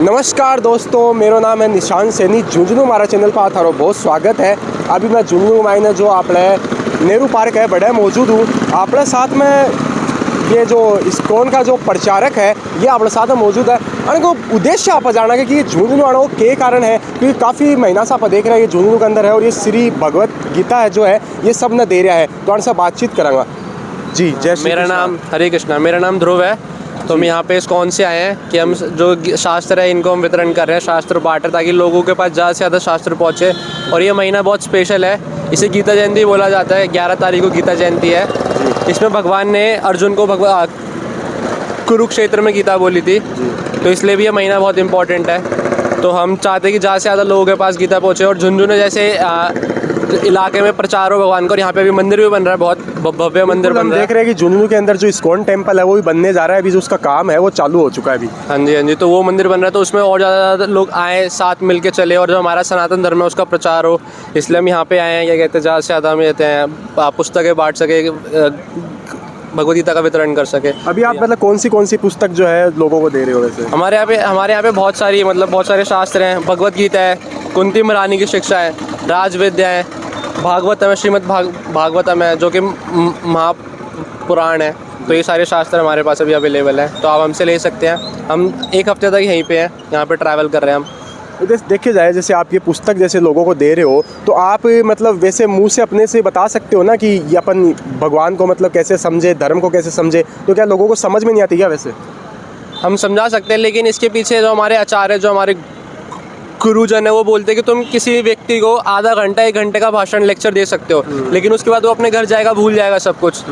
नमस्कार दोस्तों, मेरा नाम है निशान सैनी। झुंझुनू हमारा चैनल पर थारो बहुत स्वागत है। अभी मैं झुंझुनू मायने जो आपने नेहरू पार्क है बड़े मौजूद हूँ। आपने साथ में ये जो इस्कॉन का जो प्रचारक है ये आपने साथ में मौजूद है। को उद्देश्य आप जाना कि ये झुंझुनू आना के कारण है क्योंकि काफ़ी महीना से आप देख रहे हैं ये झुंझुनू के अंदर है और ये श्री भगवत गीता है जो है ये सब ने दे रहा है। तो उनसे बातचीत करांगा। जी जय श्री मेरा नाम हरे कृष्णा, मेरा नाम ध्रुव है। तो हम यहाँ पे इस्कॉन से आए हैं कि हम जो शास्त्र है इनको हम वितरण कर रहे हैं, शास्त्र बांट रहे ताकि लोगों के पास ज़्यादा से ज़्यादा शास्त्र पहुँचे। और ये महीना बहुत स्पेशल है, इसे गीता जयंती बोला जाता है। 11 तारीख को गीता जयंती है। इसमें भगवान ने अर्जुन को कुरुक्षेत्र में गीता बोली थी, तो इसलिए भी ये महीना बहुत इंपॉर्टेंट है। तो हम चाहते हैं कि ज़्यादा से ज़्यादा लोगों के पास गीता पहुँचे और झुंझुनू जैसे इलाके में प्रचार हो भगवान का। और यहाँ पे भी मंदिर भी बन रहा है, बहुत भव्य मंदिर बन रहा है। देख रहे हैं कि झुंझुनू के अंदर जो इस्कॉन टेम्पल है वो भी बनने जा रहा है। अभी जो उसका काम है वो चालू हो चुका है अभी। हाँ जी, तो वो मंदिर बन रहा है, तो उसमें और ज़्यादा लोग आए, साथ मिल के चले और जो हमारा सनातन धर्म है उसका प्रचार हो, इसलिए हम यहाँ पे आए हैं। क्या कहते हैं, ज़्यादा से ज़्यादा हम कहते हैं पुस्तकें बांट सके, भगवद गीता का वितरण कर सके। अभी आप मतलब कौन सी पुस्तक जो है लोगों को दे रहे हो? वैसे हमारे यहाँ पे बहुत सारे शास्त्र हैं। भगवद गीता है, कुंती महारानी की शिक्षा है, राजवेद्य है, भागवतम है, श्रीमद् भागवतम है जो कि महापुराण है। तो ये सारे शास्त्र हमारे पास अभी अवेलेबल हैं, तो आप हमसे ले सकते हैं। हम एक हफ्ते तक यहीं पे हैं, यहाँ पे ट्रैवल कर रहे हैं हम। देखिए जाए जैसे आप ये पुस्तक जैसे लोगों को दे रहे हो तो आप मतलब वैसे मुंह से अपने से बता सकते हो ना कि ये अपन भगवान को मतलब कैसे समझे, धर्म को कैसे समझे, तो क्या लोगों को समझ में नहीं आती क्या? वैसे हम समझा सकते हैं, लेकिन इसके पीछे जो हमारे आचार्य, जो हमारे गुरुजन है, वो बोलते हैं कि तुम किसी व्यक्ति को आधा घंटा 1 घंटे का भाषण लेक्चर दे सकते हो, लेकिन उसके बाद वो अपने घर जाएगा, भूल जाएगा सब कुछ।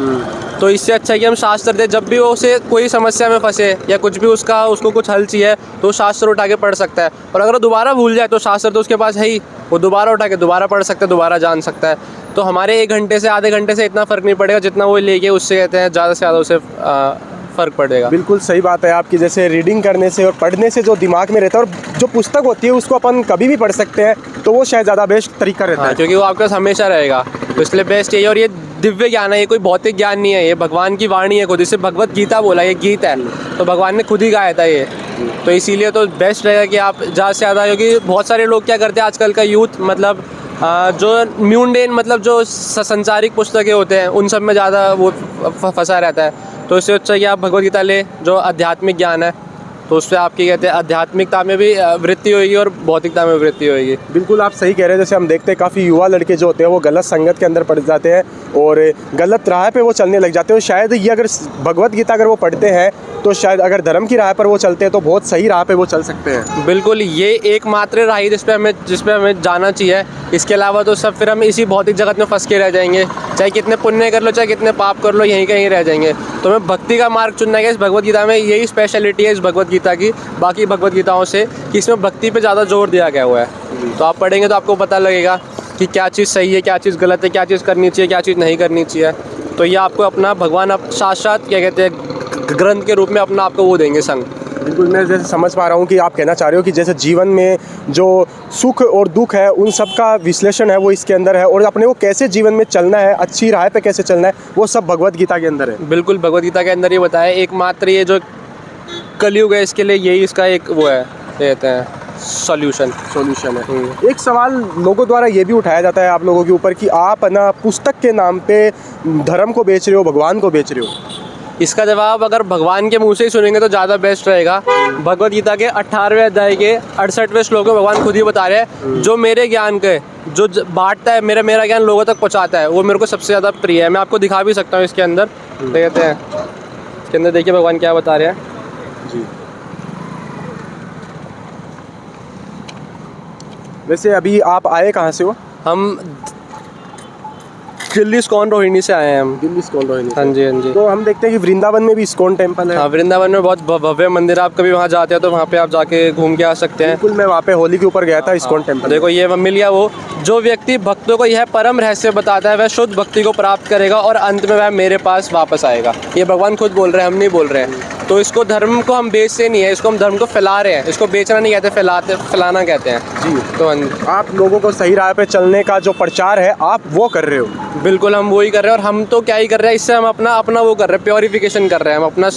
तो इससे अच्छा है कि हम शास्त्र दे, जब भी वो उसे कोई समस्या में फंसे या कुछ भी उसको कुछ हल चाहिए तो शास्त्र उठा के पढ़ सकता है। और अगर वो दोबारा भूल जाए तो शास्त्र तो उसके पास है ही, वो दोबारा उठा के दोबारा पढ़ सकता है, दोबारा जान सकता है। तो हमारे 1 घंटे से आधे घंटे से इतना फ़र्क नहीं पड़ेगा जितना वो लेके उससे कहते हैं ज़्यादा से ज़्यादा उसे फ़र्क पड़ेगा। बिल्कुल सही बात है आपकी। जैसे रीडिंग करने से और पढ़ने से जो दिमाग में रहता है, और जो पुस्तक होती है उसको अपन कभी भी पढ़ सकते हैं, तो वो शायद ज़्यादा बेस्ट तरीका रहता है क्योंकि वो आपके पास हमेशा रहेगा, तो इसलिए बेस्ट यही। और ये दिव्य ज्ञान है, ये कोई भौतिक ज्ञान नहीं है, ये भगवान की वाणी है खुद। इसे भगवत गीता बोला, ये गीत है, तो भगवान ने खुद ही गाया था ये। तो इसीलिए तो बेस्ट रहेगा कि आप ज़्यादा से ज़्यादा, क्योंकि बहुत सारे लोग क्या करते हैं आजकल का यूथ, मतलब जो म्यूंडेन मतलब जो संसारिक पुस्तकें होते हैं उन सब में ज़्यादा वो फंसा रहता है। तो इससे अच्छा कि आप भगवद गीता ले जो आध्यात्मिक ज्ञान है, तो उससे आपकी कहते हैं आध्यात्मिकता में भी वृद्धि होगी और भौतिकता में वृद्धि होगी। बिल्कुल आप सही कह रहे हैं। जैसे हम देखते हैं काफ़ी युवा लड़के जो होते हैं वो गलत संगत के अंदर पड़ जाते हैं और गलत राह पे वो चलने लग जाते हैं। शायद ये अगर भगवत गीता अगर वो पढ़ते हैं तो शायद अगर धर्म की राह पर वो चलते हैं तो बहुत सही राह पे वो चल सकते हैं। बिल्कुल, ये एकमात्र राह है जिस पे हमें जाना चाहिए। इसके अलावा तो सब फिर हम इसी भौतिक जगत में फंस के रह जाएंगे, चाहे कितने पुण्य कर लो, चाहे कितने पाप कर लो, यहीं कहीं रह जाएंगे। तो हमें भक्ति का मार्ग चुनना है। इस भगवत गीता में यही स्पेशलिटी है इस भगवत गीता की, बाकी भगवत गीताओं से, कि इसमें भक्ति पे ज़्यादा जोर दिया गया हुआ है। तो आप पढ़ेंगे तो आपको पता लगेगा कि क्या चीज़ सही है, क्या चीज़ गलत है, क्या चीज़ करनी चाहिए, क्या चीज़ नहीं करनी चाहिए। तो ये आपको अपना भगवान साक्षात क्या कहते हैं ग्रंथ के रूप में अपना आपको वो देंगे संग। बिल्कुल, मैं जैसे समझ पा रहा हूँ कि आप कहना चाह रहे हो कि जैसे जीवन में जो सुख और दुख है उन सब का विश्लेषण है वो इसके अंदर है, और अपने को कैसे जीवन में चलना है, अच्छी राह पे कैसे चलना है, वो सब भगवत गीता के अंदर है। बिल्कुल, भगवत गीता के अंदर ये बताया। एकमात्र ये जो कलयुग है इसके लिए यही इसका एक वो है, कहते हैं सॉल्यूशन है। एक सवाल लोगों द्वारा ये भी उठाया जाता है आप लोगों के ऊपर कि आप ना पुस्तक के नाम पे धर्म को बेच रहे हो, भगवान को बेच रहे हो। इसका जवाब अगर भगवान के मुंह से ही सुनेंगे तो ज़्यादा बेस्ट रहेगा। भगवद गीता के 18वें अध्याय के 68वें श्लोक में भगवान खुद ही बता रहे हैं, जो मेरे ज्ञान के जो बांटता है, मेरा ज्ञान लोगों तक पहुंचाता है, वो मेरे को सबसे ज़्यादा प्रिय है। मैं आपको दिखा भी सकता हूँ इसके अंदर, देखते हैं इसके अंदर, देखिए भगवान क्या बता रहे हैं जी। वैसे अभी आप आए कहाँ से हो? हम दिल्ली इस्कॉन रोहिणी से आए हैं हम। दिल्ली इस्कॉन रोहिणी। हाँ जी। तो हम देखते हैं कि वृंदावन में भी इस्कॉन टेम्पल है। हाँ, वृंदावन में बहुत भव्य मंदिर है। आप कभी वहाँ जाते हो तो वहाँ पे आप जाके घूम के आ सकते हैं। बिल्कुल, मैं वहाँ पे होली के ऊपर गया था इस्कॉन टेम्पल। देखो ये मिल गया, वो जो व्यक्ति भक्तों को यह परम रहस्य बताता है वह शुद्ध भक्ति को प्राप्त करेगा और अंत में वह मेरे पास वापस आएगा। ये भगवान खुद बोल रहे हैं, हम नहीं बोल रहे हैं। तो इसको धर्म को हम बेचते नहीं है, इसको हम धर्म को फैला रहे हैं। इसको बेचना नहीं कहते, फैलाना कहते हैं जी। तो आप लोगों को सही राह पे चलने का जो प्रचार है आप वो कर रहे हो। बिल्कुल, हम वही कर रहे हैं। और हम तो क्या ही कर रहे हैं, इससे हम अपना वो कर रहे हैं, प्योरिफिकेशन कर रहे हैं, हम अपना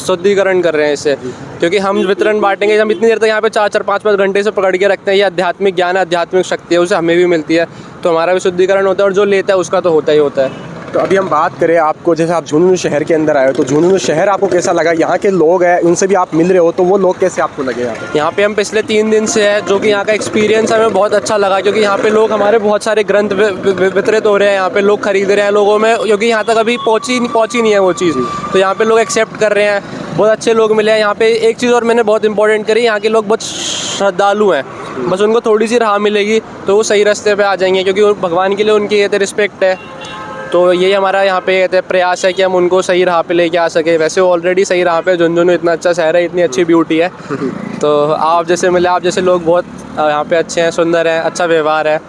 शुद्धिकरण कर रहे हैं इससे, क्योंकि हम वितरण बांटेंगे, हम इतनी देर तक यहाँ पे 4-4 5-5 घंटे से पकड़ के रखते हैं, ये आध्यात्मिक ज्ञान है, आध्यात्मिक शक्ति है, उसे हमें भी मिलती है, तो हमारा भी शुद्धिकरण होता है और जो लेता है उसका तो होता ही होता है। तो अभी हम बात करें आपको, जैसे आप झुंझुनू शहर के अंदर आए हो, तो झुंझुनू शहर आपको कैसा लगा? यहाँ के लोग हैं, उनसे भी आप मिल रहे हो, तो वो लोग कैसे आपको लगे यहाँ पे? यहाँ पे हम पिछले 3 दिन से है, जो कि यहाँ का एक्सपीरियंस हमें बहुत अच्छा लगा, क्योंकि यहाँ पे लोग हमारे बहुत सारे ग्रंथ वितरित हो रहे हैं, यहाँ पे लोग खरीद रहे हैं लोगों में, क्योंकि यहाँ तक अभी पहुँची नहीं है वो चीज़, तो यहाँ पे लोग एक्सेप्ट कर रहे हैं, बहुत अच्छे लोग मिले हैं यहाँ पे। एक चीज़ और मैंने बहुत इंपॉर्टेंट करी, यहाँ के लोग बहुत श्रद्धालु हैं, बस उनको थोड़ी सी राह मिलेगी तो वो सही रास्ते पे आ जाएंगे, क्योंकि भगवान के लिए उनकी ये रिस्पेक्ट है। तो यही हमारा यहाँ पे प्रयास है कि हम उनको सही राह पे लेके आ सके। वैसे वो ऑलरेडी सही राह पे, झुंझुनू इतना अच्छा शहर है, इतनी अच्छी ब्यूटी है, तो आप जैसे मिले, आप जैसे लोग बहुत यहाँ पे अच्छे हैं, सुंदर हैं, अच्छा व्यवहार है।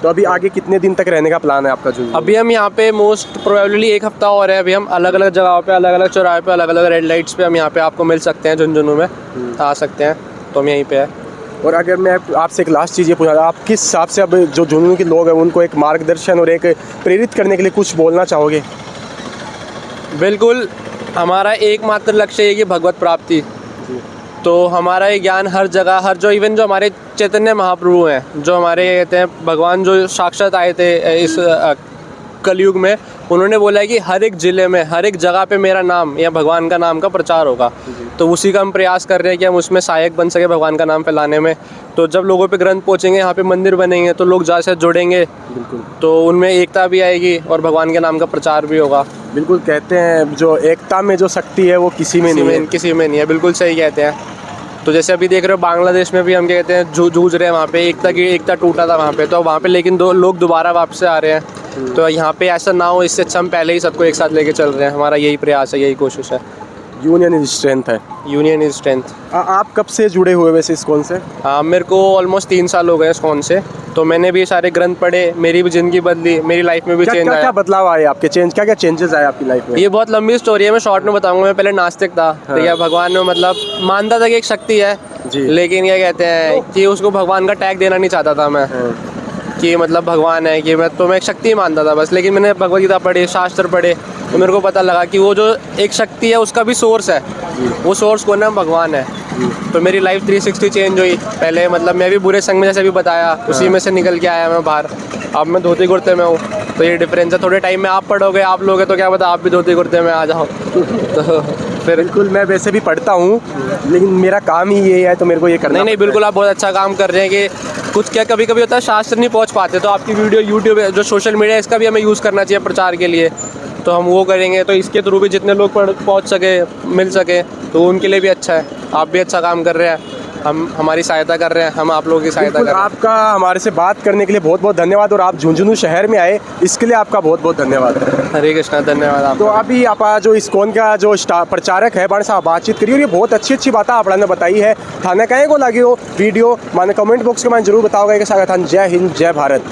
तो अभी आगे कितने दिन तक रहने का प्लान है आपका झुंझुनू? अभी हम यहाँ पे मोस्ट प्रोबेबली 1 हफ्ता और है। अभी हम अलग अलग जगहों पे, अलग अलग चौराहे पे, अलग अलग रेड लाइट्स पे हम यहाँ पे आपको मिल सकते हैं, झुंझुनू में आ सकते हैं, तो हम यहीं पे है। और अगर मैं आपसे एक लास्ट चीज़ ये पूछना, आप किस हिसाब से अब जो झुंझुनू के लोग हैं उनको एक मार्गदर्शन और एक प्रेरित करने के लिए कुछ बोलना चाहोगे? बिल्कुल, हमारा एकमात्र लक्ष्य है कि भगवत प्राप्ति, तो हमारा ये ज्ञान हर जगह, हर जो इवन जो हमारे चैतन्य महाप्रभु हैं, जो हमारे कहते हैं भगवान जो साक्षात आए थे इस कलयुग में, उन्होंने बोला है कि हर एक ज़िले में, हर एक जगह पे मेरा नाम या भगवान का नाम का प्रचार होगा। तो उसी का हम प्रयास कर रहे हैं कि हम उसमें सहायक बन सके भगवान का नाम फैलाने में। तो जब लोगों पे ग्रंथ पहुँचेंगे, यहाँ पे मंदिर बनेंगे, तो लोग जैसे जुड़ेंगे, तो उनमें एकता भी आएगी और भगवान के नाम का प्रचार भी होगा। बिल्कुल, कहते हैं जो एकता में जो शक्ति है वो किसी में नहीं है। बिल्कुल सही कहते हैं। तो जैसे अभी देख रहे हो बांग्लादेश में भी हम क्या कहते हैं जूझ रहे हैं, वहाँ पे एकता टूटा था वहाँ पे, तो वहाँ पे लेकिन 2 लोग दोबारा वापस आ रहे हैं। तो यहाँ पे ऐसा ना हो, इससे अच्छा हम पहले ही सबको एक साथ लेके चल रहे हैं। हमारा यही प्रयास है, यही कोशिश है। यूनियन इज स्ट्रेंथ है। Union is strength. आप कब से जुड़े हुए वैसे इस्कॉन से? मेरे को ऑलमोस्ट 3 साल हो गए इस्कॉन से, तो मैंने भी सारे ग्रंथ पढ़े, मेरी भी ज़िंदगी बदली, मेरी लाइफ में भी चेंज आया। क्या बदलाव आए आपके? क्या चेंजेस आए आपकी लाइफ में? ये बहुत लंबी स्टोरी है, मैं शॉर्ट में बताऊंगा। मैं पहले नास्तिक था, ठीक है, भगवान में मतलब मानता था कि एक शक्ति है, लेकिन क्या कहते हैं कि उसको भगवान का टैग देना नहीं चाहता था मैं, कि मतलब भगवान है कि मैं एक शक्ति मानता था बस। लेकिन मैंने भगवद गीता पढ़ी, शास्त्र पढ़े, तो मेरे को पता लगा कि वो जो एक शक्ति है उसका भी सोर्स है, वो सोर्स कौन है? भगवान है। तो मेरी लाइफ 360 चेंज हुई। पहले मतलब मैं भी बुरे संग में, जैसे भी बताया, उसी में से निकल के आया मैं बाहर। अब मैं धोती कुर्ते में हूँ, तो ये डिफरेंस है। थोड़े टाइम में आप पढ़ोगे, आप लोगे, तो क्या पता आप भी धोती कुर्ते में आ जाओ। तो फिर बिल्कुल, मैं वैसे भी पढ़ता हूँ, लेकिन मेरा काम ही ये है, तो मेरे को ये करना। नहीं, बिल्कुल आप बहुत अच्छा काम कर रहे हैं कि कुछ क्या कभी कभी होता है शास्त्र नहीं पहुँच पाते, तो आपकी वीडियो यूट्यूब जो सोशल मीडिया है इसका भी हमें यूज़ करना चाहिए प्रचार के लिए, तो हम वो करेंगे। तो इसके थ्रू भी जितने लोग पहुँच सके, मिल सके, तो उनके लिए भी अच्छा है। आप भी अच्छा काम कर रहे हैं, हम हमारी सहायता कर रहे हैं, हम आप लोगों की सहायता कर रहे हैं। आपका हमारे से बात करने के लिए बहुत बहुत धन्यवाद, और आप झुंझुनू शहर में आए इसके लिए आपका बहुत बहुत धन्यवाद। हरे कृष्णा, धन्यवाद आप। तो अभी आप जो इस्कॉन का जो प्रचारक है बाण साहब बातचीत करिए, और ये बहुत अच्छी बातें आपने बताई है। थाने कहें को लगी हो वीडियो माने कमेंट बॉक्स के माने जरूर बताओगे कि स्वागत। जय हिंद, जय भारत।